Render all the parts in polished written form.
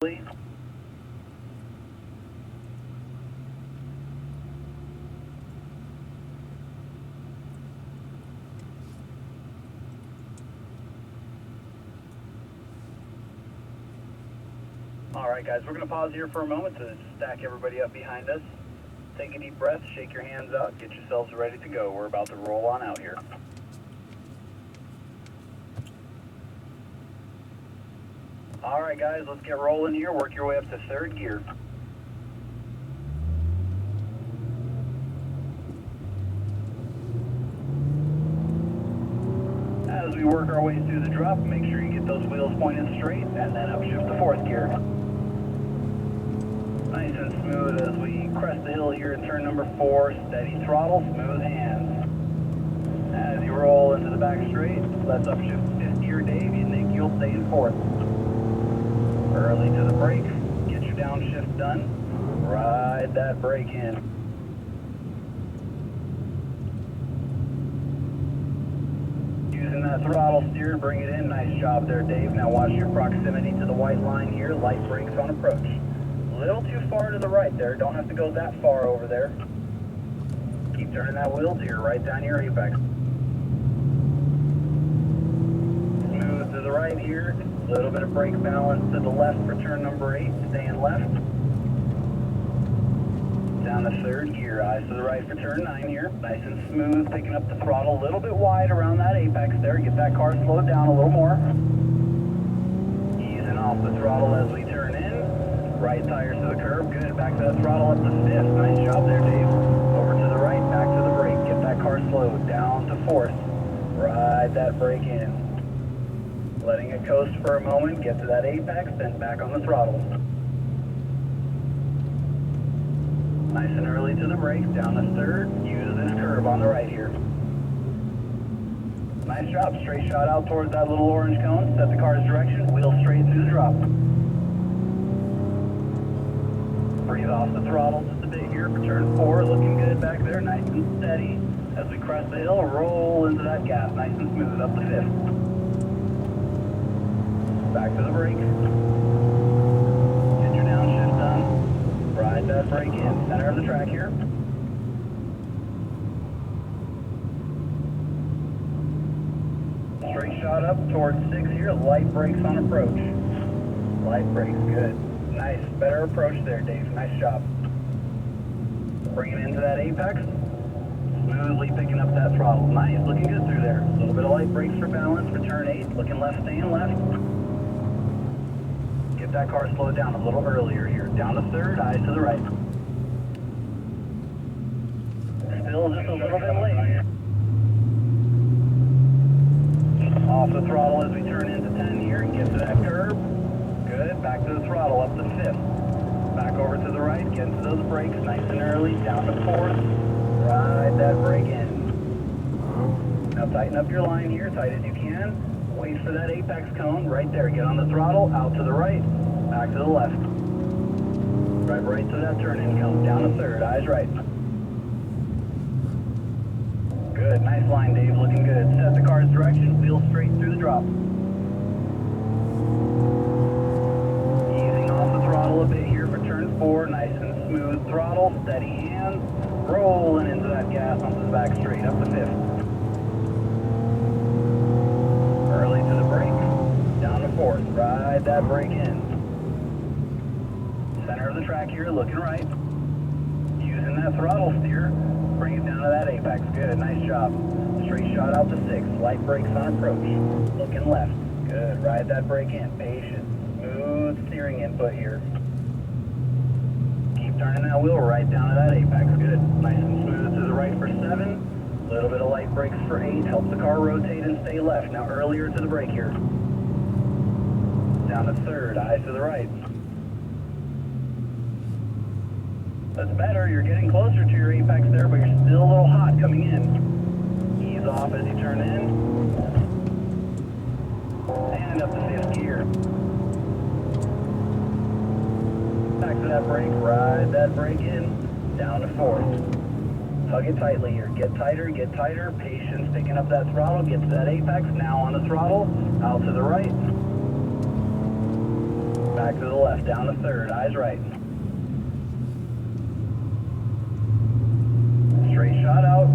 Alright guys, we're going to pause here for a moment to stack everybody up behind us. Take a deep breath, shake your hands out, get yourselves ready to go. We're about to roll on out here. Alright guys, let's get rolling here. Work your way up to third gear. As we work our way through the drop, make sure you get those wheels pointed straight and then upshift to fourth gear. Nice and smooth as we crest the hill here in turn number 4. Steady throttle, smooth hands. As you roll into the back straight, let's upshift to fifth gear, Dave. You think you'll stay in fourth. Early to the brake, get your downshift done. Ride that brake in. Using that throttle steer to bring it in. Nice job there, Dave. Now watch your proximity to the white line here. Light brakes on approach. A little too far to the right there. Don't have to go that far over there. Keep turning that wheel to your right down your apex. Smooth to the right here. A little bit of brake balance to the left for turn number 8. Staying left. Down to third gear. Eyes to the right for turn 9 here. Nice and smooth. Picking up the throttle a little bit wide around that apex there. Get that car slowed down a little more. Easing off the throttle as we turn in. Right tires to the curb, good. Back to that throttle up to fifth. Nice job there, Dave. Over to the right, back to the brake. Get that car slowed down to fourth. Ride that brake in. Letting it coast for a moment, get to that apex, then back on the throttle. Nice and early to the brake, down to third. Use this curve on the right here. Nice job. Straight shot out towards that little orange cone. Set the car's direction, wheel straight through the drop. Breathe off the throttle just a bit here for turn 4. Looking good back there, nice and steady. As we crest the hill, roll into that gas, nice and smooth, up to fifth. Back to the brake. Get your downshift done. Ride that brake in, center of the track here. Straight shot up towards 6 here, light brakes on approach. Light brakes, good. Nice, better approach there, Dave. Nice job. Bringing it into that apex. Smoothly picking up that throttle. Nice, looking good through there. A little bit of light brakes for balance for turn 8. Looking left, staying left. Get that car slowed down a little earlier here. Down to third, eyes to the right. Still just a little bit late. Off the throttle as we turn into 10 here. Get to that curb. Good, back to the throttle, up to fifth. Back over to the right, get into those brakes, nice and early, down to fourth. Ride that brake in. Now tighten up your line here, tight as you can. Wait for that apex cone, right there. Get on the throttle, out to the right, back to the left. Drive right to that turn-in cone, down to third, eyes right. Good, nice line, Dave, looking good. Set the car's direction, wheel straight through the drop. A bit here for turn 4, nice and smooth throttle, steady hands, rolling into that gas onto the back straight, up to fifth. Early to the brake, down to fourth, ride that brake in. Center of the track here, looking right. Using that throttle steer, bring it down to that apex, good, nice job. Straight shot out to 6, light brakes on approach, looking left, good, ride that brake in, patient, smooth steering input here. Turning that wheel right down to that apex. Good. Nice and smooth to the right for 7. A little bit of light brakes for 8. Help the car rotate and stay left. Now earlier to the brake here. Down to third. Eyes to the right. That's better. You're getting closer to your apex there, but you're still a little hot coming in. Ease off as you turn in. And up to fifth gear. Back to that brake, ride that brake in, down to fourth. Hug it tightly here, get tighter, patience, picking up that throttle, get to that apex, now on the throttle, out to the right. Back to the left, down to third, eyes right. Straight shot out,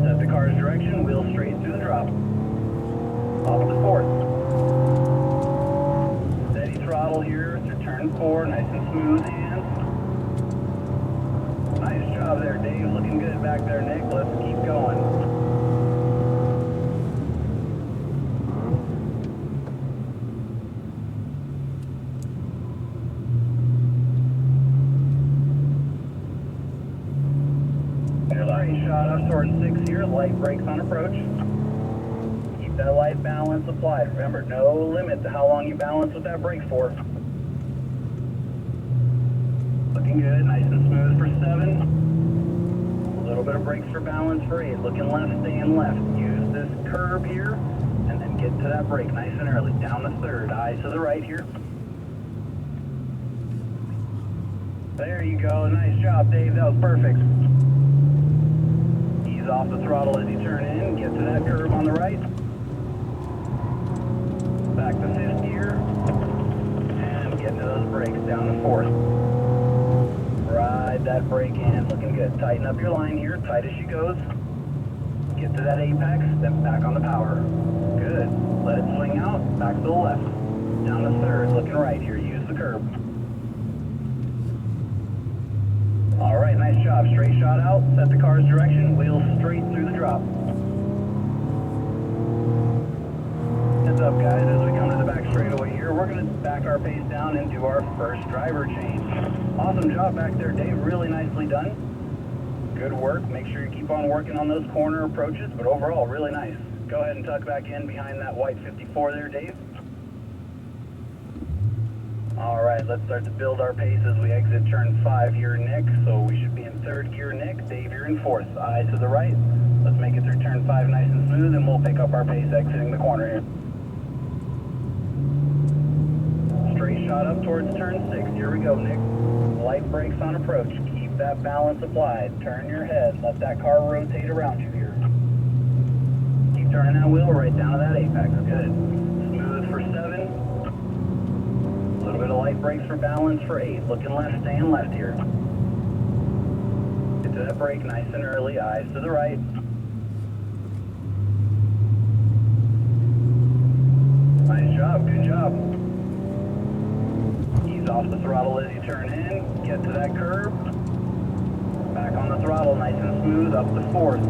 set the car's direction, wheel straight through the drop. Off the fourth. Steady throttle here through turn 4, nice and smooth hands. Nice job there, Dave, looking good back there, Nick. Let's keep going. Straight shot up towards 6 here, light brakes on approach. Keep that light balance applied. Remember, no limit to how long you balance with that brake for. Looking good, nice and smooth for 7. A little bit of brakes for balance for 8. Looking left, staying left. Use this curve here, and then get to that brake nice and early. Down to third, eyes to the right here. There you go, nice job, Dave, that was perfect. Ease off the throttle as you turn in, get to that curve on the right. Back to 5th gear, and get into those brakes, down to 4th. Ride that brake in, looking good. Tighten up your line here, tight as she goes. Get to that apex, then back on the power. Good. Let it swing out, back to the left. Down to third, looking right here, use the curb. Alright, nice job. Straight shot out, set the car's direction, wheel straight through the drop. Heads up, guys, as we come to the back straightaway here, we're going to back our pace down and do our first driver change. Awesome job back there, Dave. Really nicely done. Good work. Make sure you keep on working on those corner approaches, but overall, really nice. Go ahead and tuck back in behind that white 54 there, Dave. Alright, let's start to build our pace as we exit turn 5 here, Nick. So we should be in 3rd gear, Nick. Dave, you're in 4th. Eyes to the right. Let's make it through turn 5 nice and smooth, and we'll pick up our pace exiting the corner here. Straight shot up towards turn 6. Here we go, Nick. Light brakes on approach. Keep that balance applied. Turn your head. Let that car rotate around you here. Keep turning that wheel right down to that apex. Good. Smooth for 7. A little bit of light brakes for balance for 8. Looking left, staying left here. Get to that brake nice and early. Eyes to the right. Nice job. Good job. Off the throttle as you turn in, get to that curve, back on the throttle nice and smooth, up to 4th,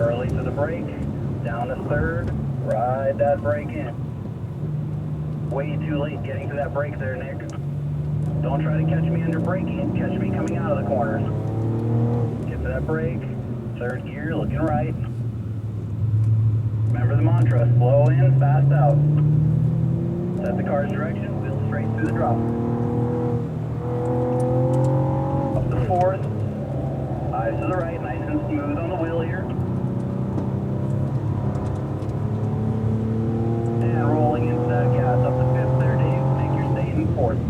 early to the brake, down to 3rd, ride that brake in. Way too late getting to that brake there, Nick. Don't try to catch me under braking, catch me coming out of the corners. Get to that brake, 3rd gear, looking right. Remember the mantra, slow in, fast out. Set the car's direction, wheel straight through the drop. Up to 4th, eyes to the right, nice and smooth on the wheel here. And rolling into that gas up to 5th there, Dave. Make your stay in 4th.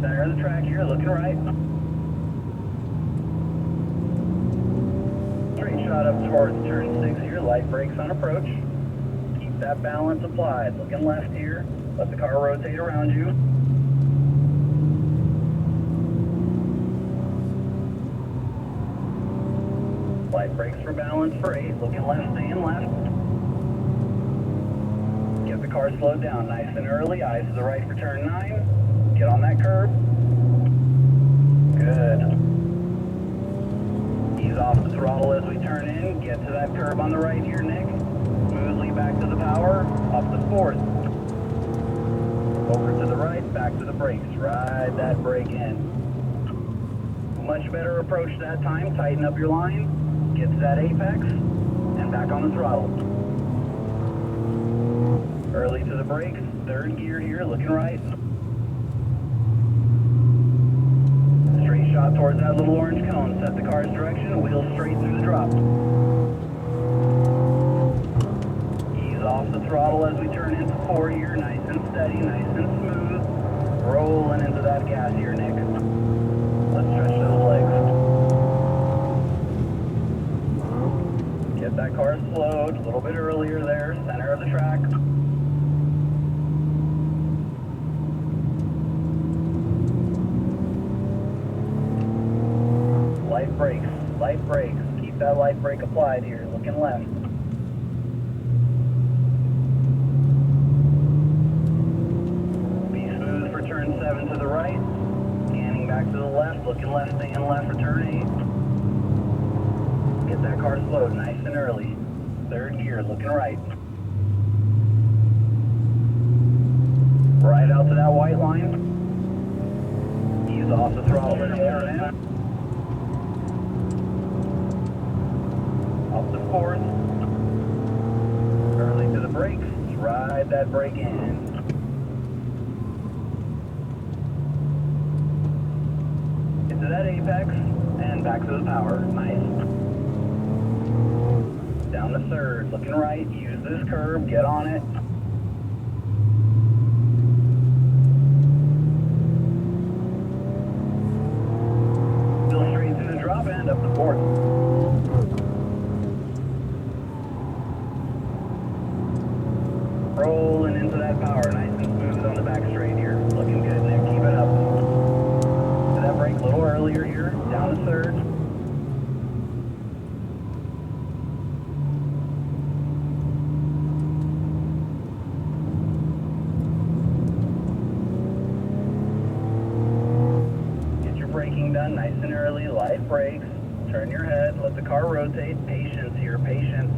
Center of the track here, looking right. Shot up towards turn 6 here, light brakes on approach. Keep that balance applied. Looking left here. Let the car rotate around you. Light brakes for balance for 8. Looking left, staying left. Get the car slowed down nice and early. Eyes to the right for turn 9. Get on that curb. Good. Ease off the throttle as we turn in. Get to that curb on the right here, Nick. Smoothly back to the power. Up to 4th. Over to the right, back to the brakes. Ride that brake in. Much better approach that time. Tighten up your line. Get to that apex. And back on the throttle. Early to the brakes. 3rd gear here, looking right. Straight shot towards that little orange cone. Set the car's direction, wheel straight through the drop. Ease off the throttle as we turn into 4 here, nice and steady, nice and smooth. Rolling into that gas here, Nick. Let's stretch those legs. Get that car slowed a little bit earlier there, center of the track. Light brakes, light brakes. Keep that light brake applied here, looking left. Be smooth for turn 7 to the right. Scanning back to the left, looking left, staying left for turn 8. Get that car slowed nice and early. Third gear, looking right. Right out to that white line. Ease off the throttle and turn in. Up to fourth. Early to the brakes. Ride that brake in. Into that apex and back to the power. Nice. Down to third. Looking right. Use this curb. Get on it. Still straight through the drop and up to fourth. Rolling into that power, nice and smooth on the back straight here. Looking good, Nick. Keep it up. To that brake a little earlier here, down to third. Get your braking done nice and early, light brakes. Turn your head, let the car rotate. Patience here, patience.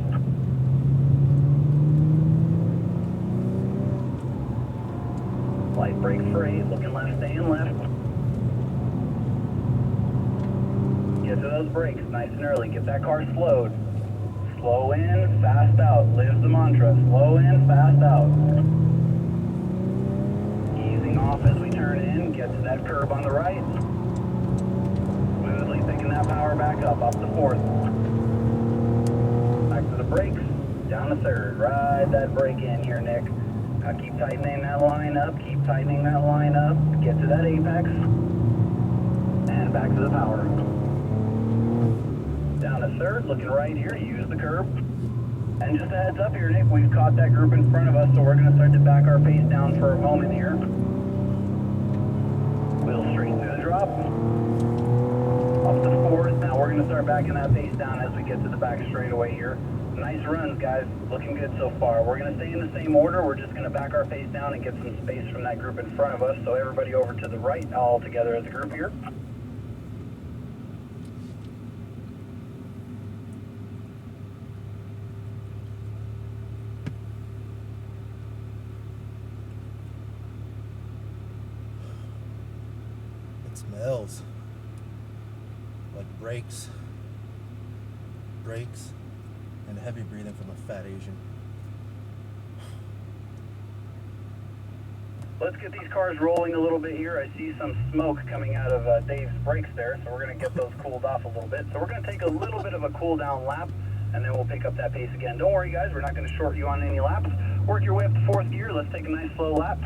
Light brake for 8, looking left, staying left. Get to those brakes nice and early. Get that car slowed. Slow in, fast out. Lives the mantra. Slow in, fast out. Easing off as we turn in. Get to that curb on the right. Smoothly picking that power back up to fourth. Back to the brakes. Down to third. Ride that brake in here, Nick. Now keep tightening that line up, keep tightening that line up, get to that apex, and back to the power. Down to third, looking right here, use the curb. And just a heads up here, Nick, we've caught that group in front of us, so we're going to start to back our pace down for a moment here. Wheel straight through the drop. Up to fourth, now we're going to start backing that pace down as we get to the back straightaway here. Nice runs, guys. Looking good so far. We're going to stay in the same order. We're just going to back our pace down and get some space from that group in front of us. So everybody over to the right, all together as a group here. It smells like brakes, and heavy breathing from a fat Asian. Let's get these cars rolling a little bit here. I see some smoke coming out of Dave's brakes there, so we're going to get those cooled off a little bit. So we're going to take a little bit of a cool down lap, and then we'll pick up that pace again. Don't worry, guys. We're not going to short you on any laps. Work your way up to fourth gear. Let's take a nice slow lap.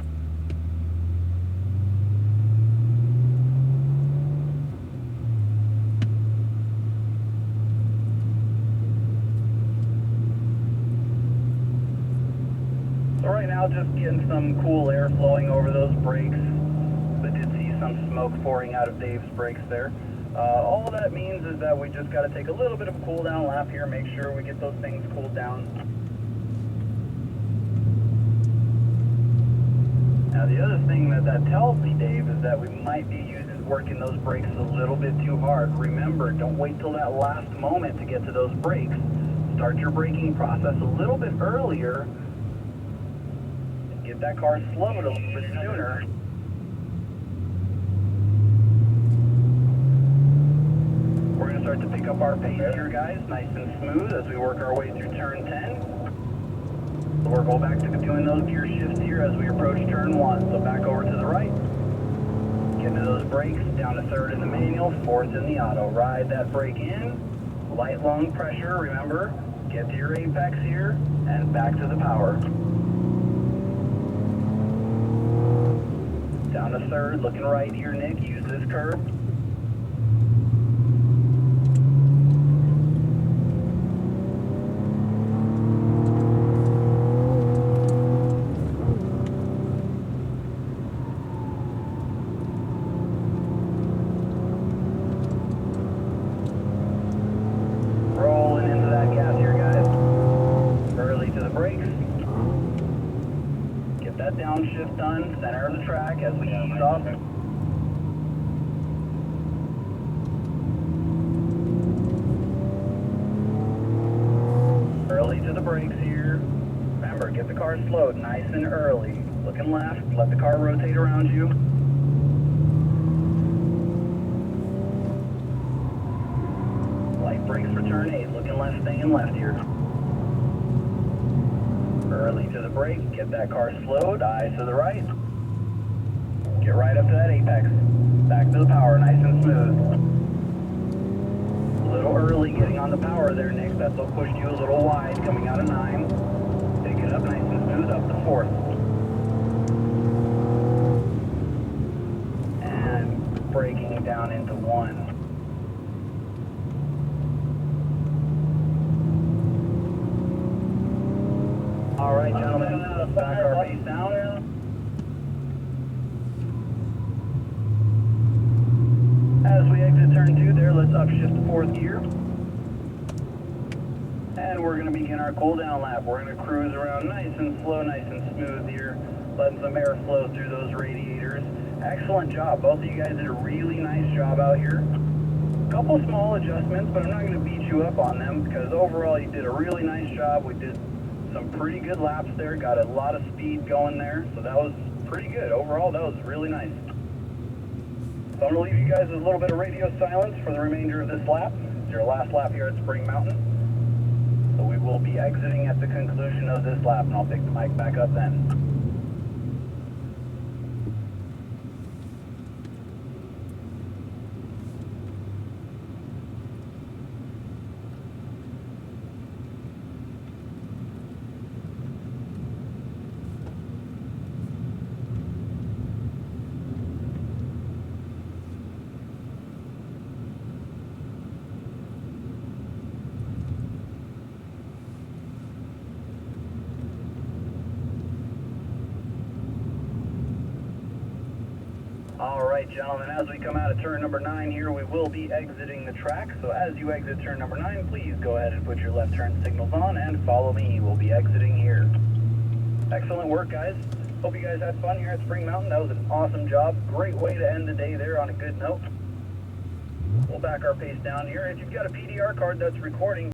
So right now, just getting some cool air flowing over those brakes. I did see some smoke pouring out of Dave's brakes there. All that means is that we just got to take a little bit of a cool down lap here, make sure we get those things cooled down. Now the other thing that tells me, Dave, is that we might be working those brakes a little bit too hard. Remember, don't wait till that last moment to get to those brakes. Start your braking process a little bit earlier. Get that car slowed a little bit sooner. We're going to start to pick up our pace here, guys, nice and smooth as we work our way through turn 10. So we're going back to doing those gear shifts here as we approach turn 1. So back over to the right. Get into those brakes, down to third in the manual, fourth in the auto. Ride that brake in, light long pressure, remember. Get to your apex here, and back to the power. Down to third, looking right here, Nick. Use this curve. brakes. Get that downshift done, center of the track as we ease off. Early to the brakes here. Remember, get the car slowed nice and early. Looking left, let the car rotate around you. Light brakes for turn 8, looking left, staying left here. Early to the brake, get that car slowed, eyes to the right. Get right up to that apex. Back to the power, nice and smooth. A little early getting on the power there, Nick. That's what pushed you a little wide coming out of 9. Take it up nice and smooth up to 4th. And braking down into 1. All right, gentlemen, back our base down. As we exit turn 2 there, let's upshift to 4th gear. And we're going to begin our cool down lap. We're going to cruise around nice and slow, nice and smooth here, letting some air flow through those radiators. Excellent job. Both of you guys did a really nice job out here. A couple small adjustments, but I'm not going to beat you up on them because overall you did a really nice job. We did some pretty good laps there, got a lot of speed going there, so that was pretty good. Overall, that was really nice. So I'm going to leave you guys with a little bit of radio silence for the remainder of this lap. It's your last lap here at Spring Mountain. So we will be exiting at the conclusion of this lap, and I'll pick the mic back up then. All right, gentlemen, as we come out of turn number 9 here, we will be exiting the track. So as you exit turn number 9, please go ahead and put your left turn signals on and follow me. We'll be exiting here. Excellent work, guys. Hope you guys had fun here at Spring Mountain. That was an awesome job. Great way to end the day there on a good note. We'll back our pace down here. If you've got a PDR card that's recording,